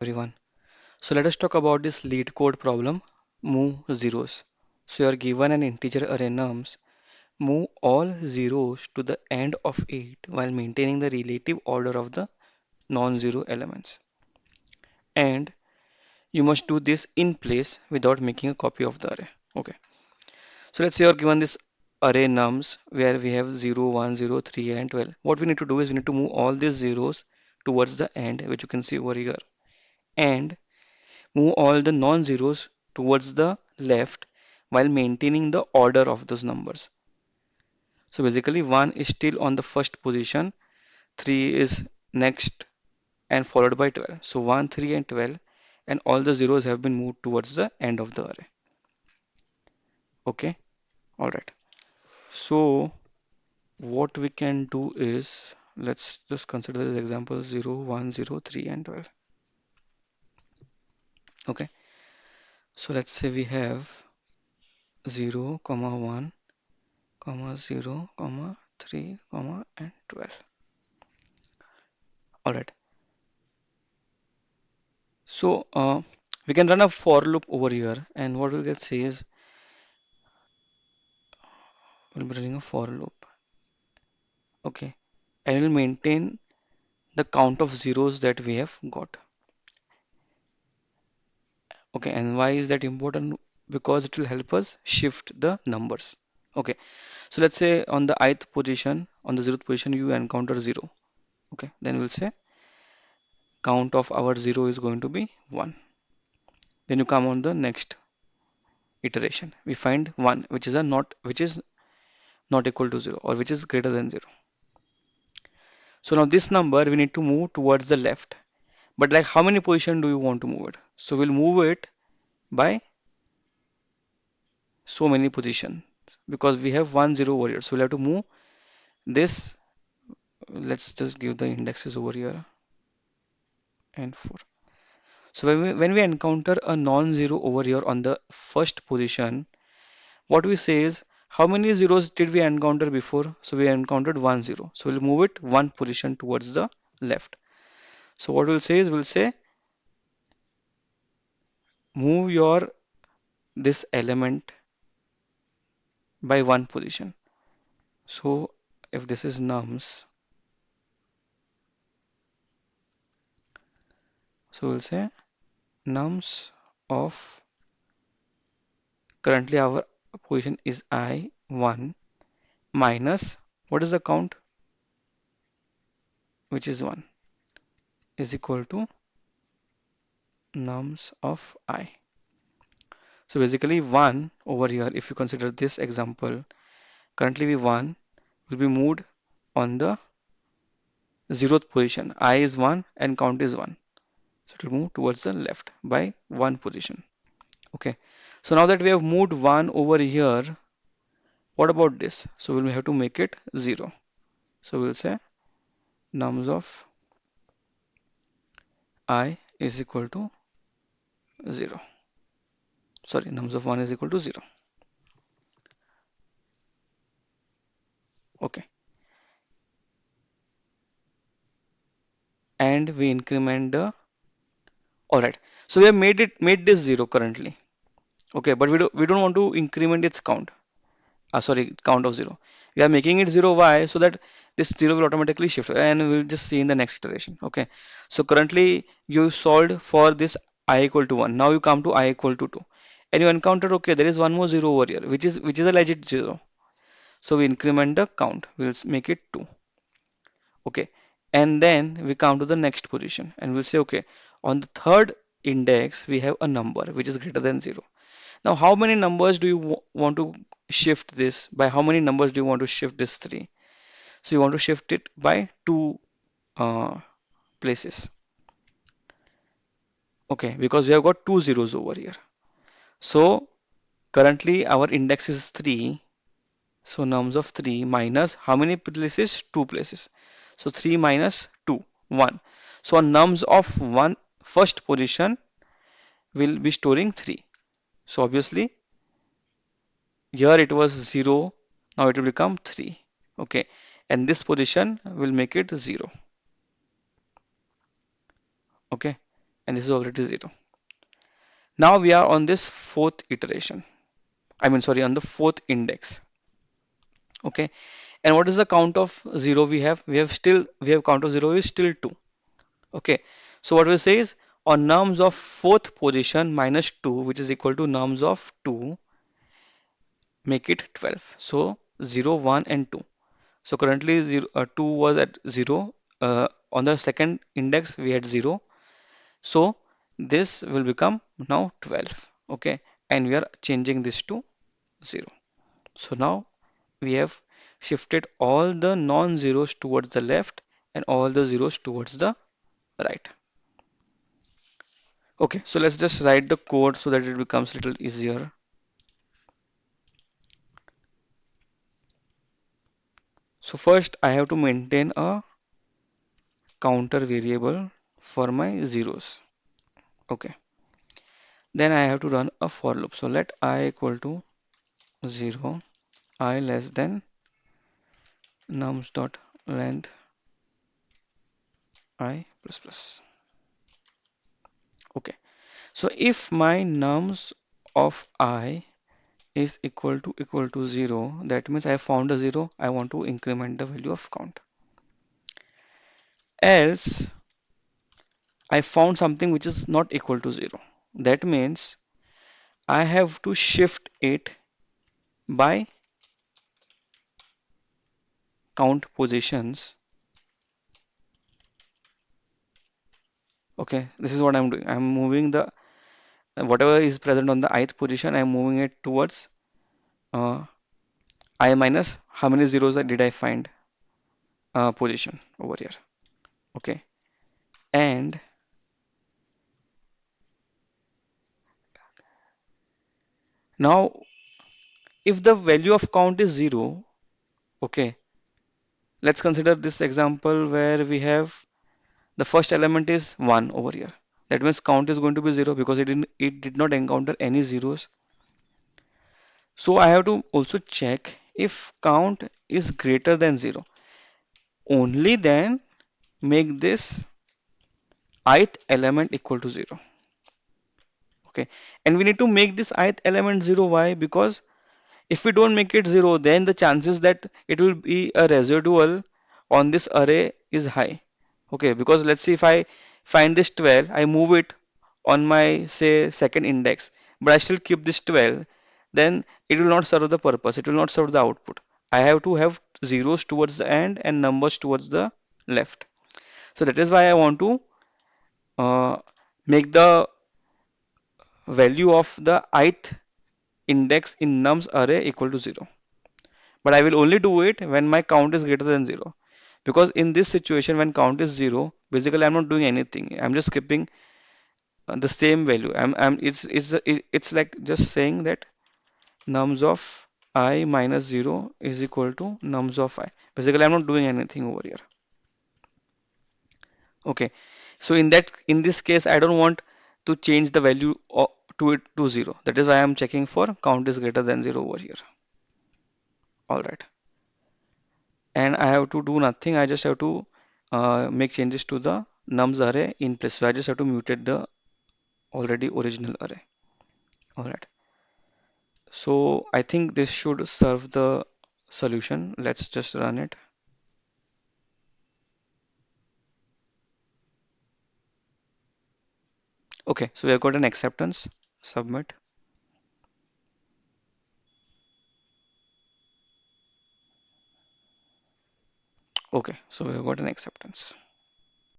everyone. So let us talk about this lead code problem, move zeros. So you are given an integer array nums, move all zeros to the end of it while maintaining the relative order of the non-zero elements. And you must do this in place without making a copy of the array. Okay. So let's say you're given this array nums where we have 0, 1, 0, 3, and 12. What we need to do is we need to move all these zeros towards the end, which you can see over here. And move all the non-zeros towards the left while maintaining the order of those numbers. So basically 1 is still on the first position, 3 is next and followed by 12. So 1, 3 and 12 and all the zeros have been moved towards the end of the array. Okay, alright. So what we can do is let's just consider this example 0, 1, 0, 3 and 12. Okay, so let's say we have 0, comma 1, comma 0, comma 3, comma and 12. All right. So we can run a for loop over here, and what we'll get say is we'll be running a for loop. Okay, and it will maintain the count of zeros that we have got. Okay, and why is that important? Because it will help us shift the numbers. Okay, so let's say on the ith position, on the zeroth position, you encounter zero. Okay, then we'll say count of our zero is going to be one. Then you come on the next iteration. We find one, which is a not, which is not equal to 0 or which is greater than 0. So now this number we need to move towards the left. But like how many position do you want to move it? So we'll move it by so many positions because we have 1 0 over here. So we'll have to move this. Let's just give the indexes over here and 4. So when we encounter a non-zero over here on the first position, what we say is how many zeros did we encounter before? So we encountered 1 0. So we'll move it one position towards the left. So what we'll say is we'll say move your this element by one position. So if this is nums, so we'll say nums of currently our position is I 1 minus what is the count which is 1 is equal to nums of I. So basically 1 over here, if you consider this example, currently we 1 will be moved on the zeroth position. I is 1 and count is 1. So it will move towards the left by one position. Okay. So now that we have moved 1 over here, what about this? So we'll have to make it 0. So we'll say nums of I is equal to 0. Sorry, nums of 1 is equal to 0. Okay. And we increment the, alright. So we have made this 0 currently. Okay, but we don't want to increment its count. Sorry, count of 0. We are making it 0. Why? So that this 0 will automatically shift and we'll just see in the next iteration. Okay. So currently you solved for this I equal to 1. Now you come to I equal to 2. And you encounter, okay, there is one more 0 over here, which is a legit 0. So we increment the count. We'll make it 2. Okay. And then we come to the next position and we'll say, okay, on the third index, we have a number which is greater than 0. Now, how many numbers do you want to shift this? By how many numbers do you want to shift this 3? So you want to shift it by 2 uh, places. Okay, because we have got two zeros over here. So currently our index is 3. So nums of 3 minus how many places? 2 places. So 3 minus 2, 1. So on nums of 1 first position will be storing 3. So obviously here it was 0, now it will become 3. Okay, and this position will make it 0. Okay, and this is already 0. Now we are on this fourth iteration. I mean, sorry, on the fourth index. Okay. And what is the count of 0 we have? We have count of 0 is still 2. Okay. So what we say is on nums of fourth position minus 2, which is equal to nums of 2, make it 12. So 0, 1, and 2. So currently 2 was at 0. On the second index, we had 0. So this will become now 12. Okay. And we are changing this to 0. So now we have shifted all the non-zeros towards the left and all the zeros towards the right. Okay, so let's just write the code so that it becomes a little easier. So first I have to maintain a counter variable for my zeros. Okay, then I have to run a for loop. So let I equal to 0, I less than nums dot length I plus plus. Okay, so if my nums of I is equal to 0, that means I have found a 0. I want to increment the value of count. Else I found something which is not equal to 0. That means I have to shift it by count positions. Okay, this is what I'm doing. I'm moving the whatever is present on the ith position, I'm moving it towards uh, I minus how many zeros did I find position over here. Okay, and now if the value of count is 0, okay, let's consider this example where we have the first element is 1 over here. That means count is going to be 0 because it did not encounter any zeros. So I have to also check if count is greater than 0. Only then make this ith element equal to 0. Okay. And we need to make this ith element 0. Why? Because if we don't make it 0, then the chances that it will be a residual on this array is high. Okay, because let's see if I find this 12, I move it on my say second index, but I still keep this 12, then it will not serve the purpose. It will not serve the output. I have to have zeros towards the end and numbers towards the left. So that is why I want to uh, make the value of the ith index in nums array equal to 0. But I will only do it when my count is greater than 0. Because in this situation, when count is 0, basically I'm not doing anything. I'm just skipping the same value. It's like just saying that nums of I minus 0 is equal to nums of I. Basically, I'm not doing anything over here. Okay. So in this case, I don't want to change the value to it to 0. That is why I'm checking for count is greater than 0 over here. All right. And I have to do nothing. I just have to make changes to the nums array in place. So I just have to mutate the already original array. All right. So I think this should serve the solution. Let's just run it. Okay, so we have got an acceptance. Submit. Okay, so we have got an acceptance.